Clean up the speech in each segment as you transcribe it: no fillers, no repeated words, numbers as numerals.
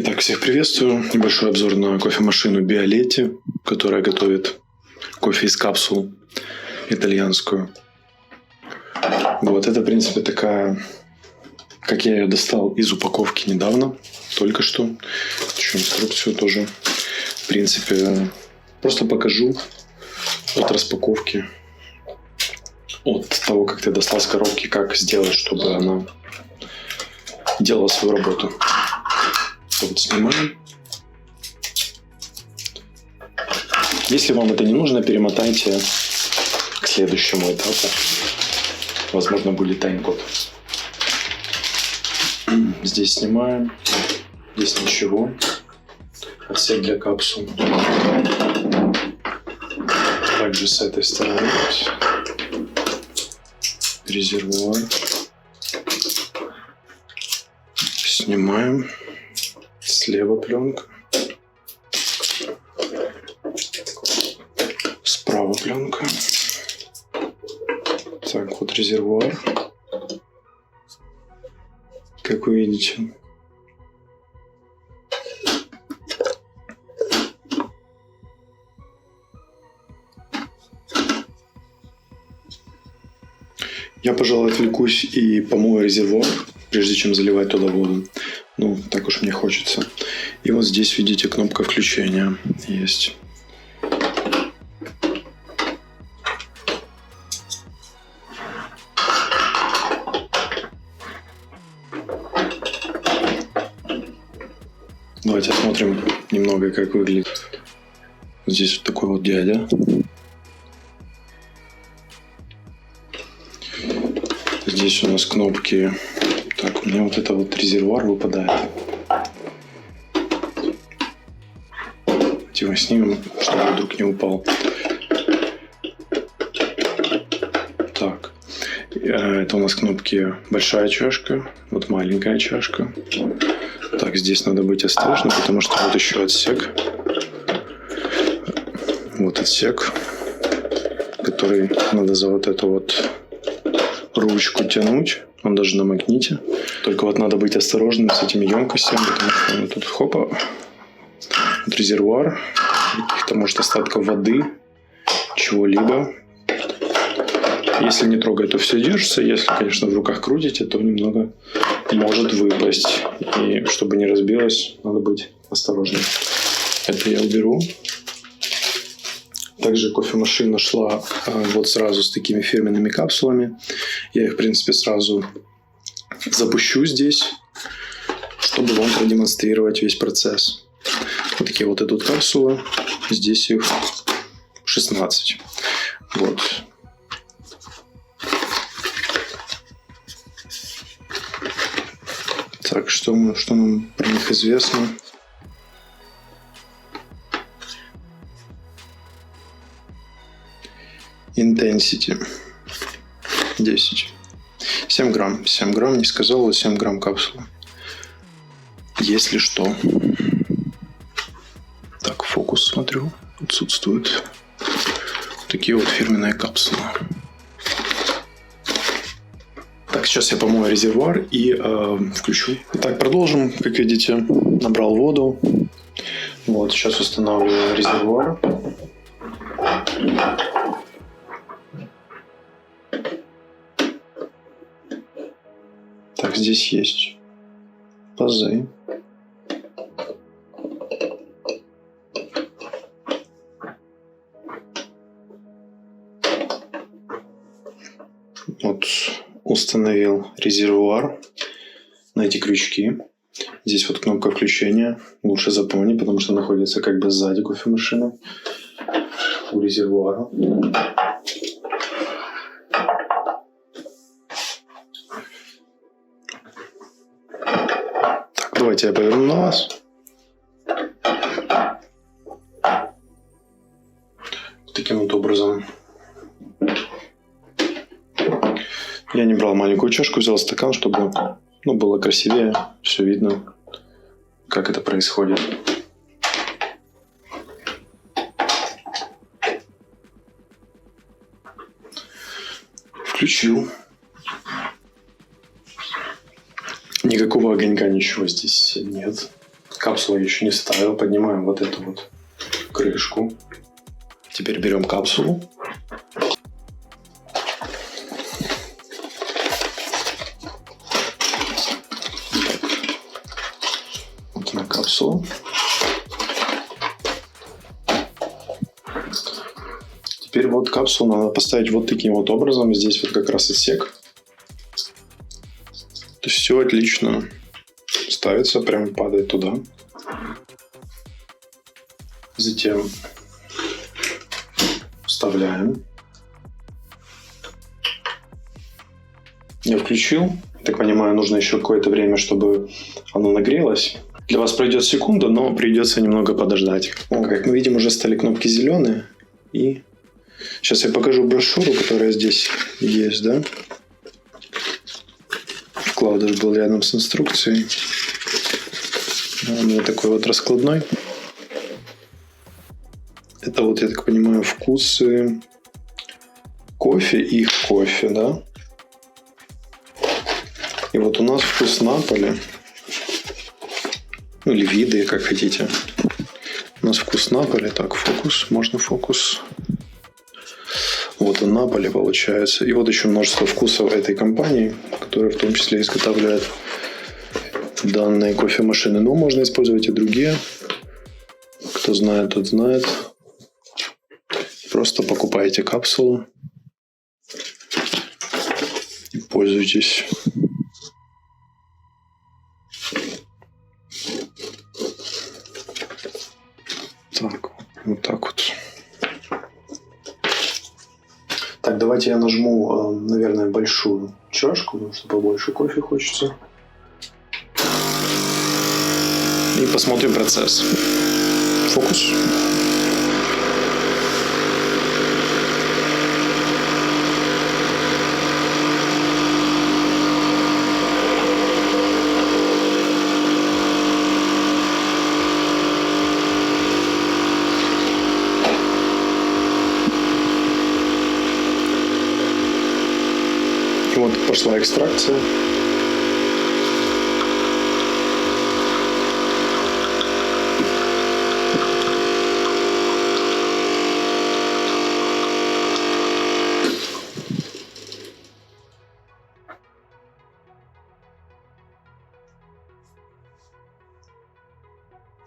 Итак, всех приветствую. Небольшой обзор на кофемашину Биолетти, которая готовит кофе из капсул итальянскую. Вот, это, в принципе, такая, как я ее достал из упаковки недавно, только что. Еще инструкцию тоже, в принципе, просто покажу от распаковки, от того, как ты достал с коробки, как сделать, чтобы она делала свою работу. Вот снимаем. Если вам это не нужно, перемотайте к следующему этапу. Возможно, будет тайм-код. Здесь снимаем. Здесь ничего. Отсек для капсул. Также с этой стороны резервуар. Снимаем. Слева пленка. Справа пленка. Так, вот резервуар. Как вы видите. Я, пожалуй, отвлекусь и помою резервуар, прежде чем заливать туда воду. Ну, так уж мне хочется. И вот здесь, видите, кнопка включения есть. Давайте осмотрим немного, как выглядит. Здесь вот такой вот дядя. Здесь у нас кнопки. Так, у меня вот это вот резервуар выпадает. Давайте его снимем, чтобы он вдруг не упал. Так, это у нас кнопки большая чашка, вот маленькая чашка. Так, здесь надо быть осторожным, потому что вот еще отсек. Вот отсек, который надо за вот эту вот ручку тянуть. Он даже на магните. Только вот надо быть осторожным с этими емкостями, потому что тут хопа, вот резервуар, каких-то может остатков воды, чего-либо. Если не трогать, то все держится. Если, конечно, в руках крутите, то немного может выпасть. И чтобы не разбилось, надо быть осторожным. Это я уберу. Также кофемашина шла вот сразу с такими фирменными капсулами. Я их, в принципе, сразу запущу здесь, чтобы вам продемонстрировать весь процесс. Вот такие вот идут капсулы. Здесь их 16. Вот. Так, что нам про них известно? Intensity 10. 7 грамм. 7 грамм, не сказал, вот 7 грамм капсула. Если что. Так, фокус смотрю. Отсутствует. Такие вот фирменные капсулы. Так, сейчас я помою резервуар и включу. Итак, продолжим. Как видите, набрал воду. Вот, сейчас устанавливаю резервуар. Так, здесь есть пазы. Вот установил резервуар на эти крючки. Здесь вот кнопка включения. Лучше запомнить, потому что находится как бы сзади кофемашины у резервуара. Давайте я поверну на вас. Таким вот образом. Я не брал маленькую чашку, взял стакан, чтобы было красивее, все видно, как это происходит. Включил. Никакого огонька, ничего здесь нет. Капсулу я еще не ставил. Поднимаем вот эту вот крышку. Теперь берем капсулу. Вот она капсула. Теперь вот капсулу надо поставить вот таким вот образом. Здесь вот как раз отсек. То есть все отлично ставится, прямо падает туда. Затем вставляем. Я включил. Так понимаю, нужно еще какое-то время, чтобы оно нагрелось. Для вас пройдет секунда, но придется немного подождать. Как мы видим, уже стали кнопки зеленые. И сейчас я покажу брошюру, которая здесь есть, да? Вкладыш был рядом с инструкцией. Он вот такой вот раскладной. Это вот, я так понимаю, вкусы кофе и их кофе, да? И вот у нас вкус Наполи. Ну, или виды, как хотите. У нас вкус Наполи. Так, фокус. Можно фокус. Вот он, Наполи, получается. И вот еще множество вкусов этой компании, которая в том числе изготавливает данные кофемашины. Но можно использовать и другие. Кто знает, тот знает. Просто покупайте капсулу и пользуйтесь. Так, вот так вот. Так, давайте я нажму, наверное, большую чашку, потому что побольше кофе хочется. И посмотрим процесс. Фокус. И вот пошла экстракция.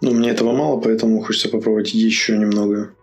Но мне этого мало, поэтому хочется попробовать еще немного.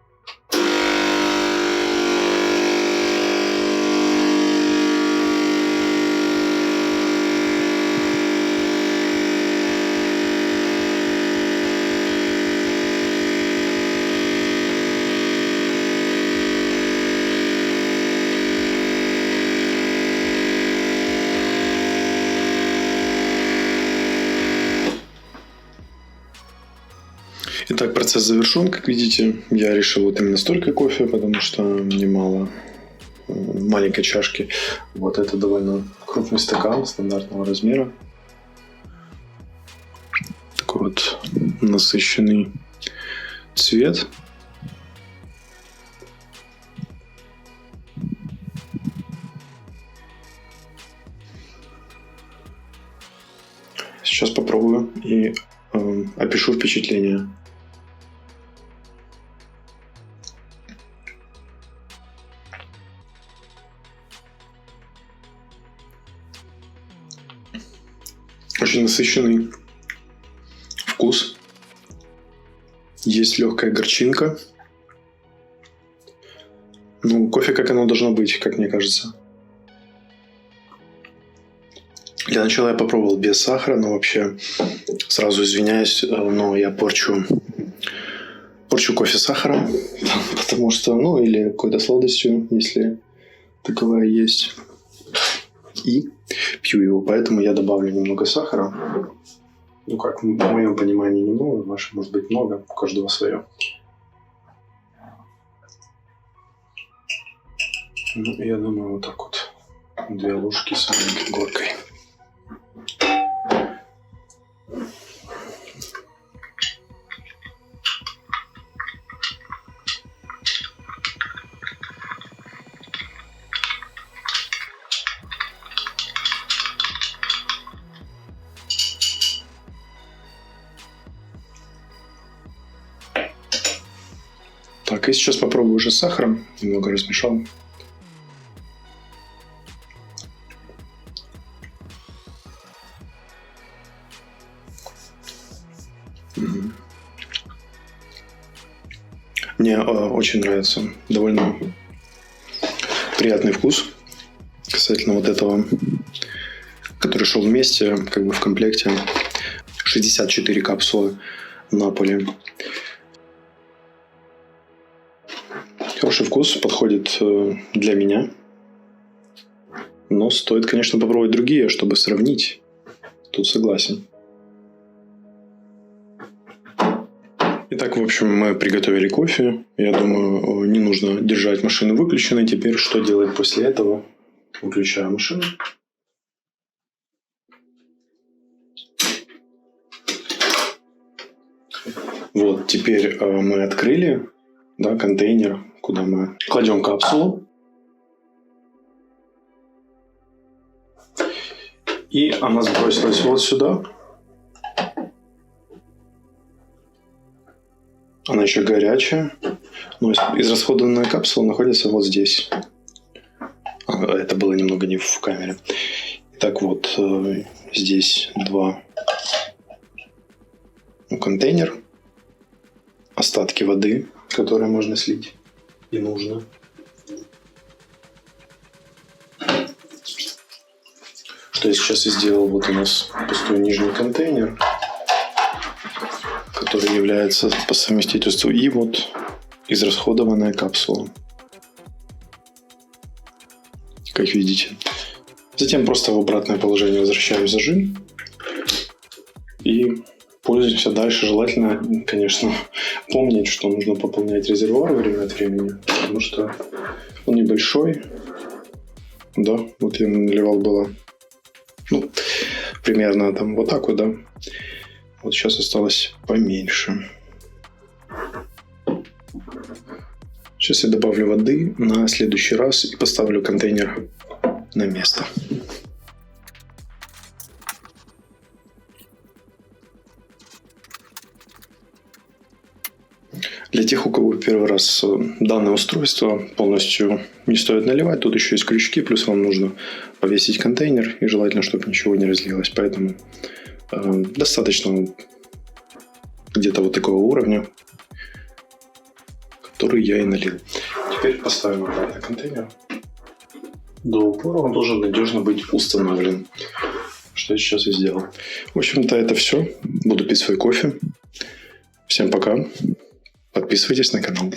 Итак, процесс завершен. Как видите, я решил вот именно столько кофе, потому что мне мало маленькой чашки. Вот это довольно крупный стакан стандартного размера. Такой вот насыщенный цвет. Сейчас попробую и опишу впечатление. Очень насыщенный вкус. Есть легкая горчинка. Ну, кофе как оно должно быть, как мне кажется. Для начала я попробовал без сахара, но вообще сразу извиняюсь, но я порчу кофе сахаром, потому что, ну, или какой-то сладостью, если таковая есть. И пью его, поэтому я добавлю немного сахара. Ну, как в моем понимании немного, в вашем может быть много, у каждого свое. Ну, я думаю, вот так вот. 2 ложки с маленькой горкой. Так, и сейчас попробую уже с сахаром. Немного размешал. Мне очень нравится. Довольно приятный вкус касательно вот этого, который шел вместе, как бы в комплекте. 64 капсулы Наполи. Хороший вкус, подходит для меня. Но стоит, конечно, попробовать другие, чтобы сравнить. Тут согласен. Итак, в общем, мы приготовили кофе. Я думаю, не нужно держать машину выключенной. Теперь что делать после этого? Выключаю машину. Вот, теперь мы открыли, да, контейнер, куда мы кладем капсулу. И она сбросилась вот сюда. Она еще горячая. Но израсходованная капсула находится вот здесь. Это было немного не в камере. Так вот, здесь два контейнер. Остатки воды, которые можно слить и нужно. Что я сейчас и сделал. Вот у нас пустой нижний контейнер, который является по совместительству, и вот израсходованная капсула, как видите. Затем просто в обратное положение возвращаем зажим и пользуемся дальше. Желательно, конечно, помнить, что нужно пополнять резервуар время от времени, потому что он небольшой. Да, вот я наливал было, примерно там вот так вот, да. Вот сейчас осталось поменьше. Сейчас я добавлю воды на следующий раз и поставлю контейнер на место. Для тех, у кого первый раз данное устройство, полностью не стоит наливать. Тут еще есть крючки, плюс вам нужно повесить контейнер, и желательно, чтобы ничего не разлилось. Поэтому достаточно где-то вот такого уровня, который я и налил. Теперь поставим обратно контейнер. До упора он должен надежно быть установлен. Что я сейчас и сделал. В общем-то, это все. Буду пить свой кофе. Всем пока. Подписывайтесь на канал.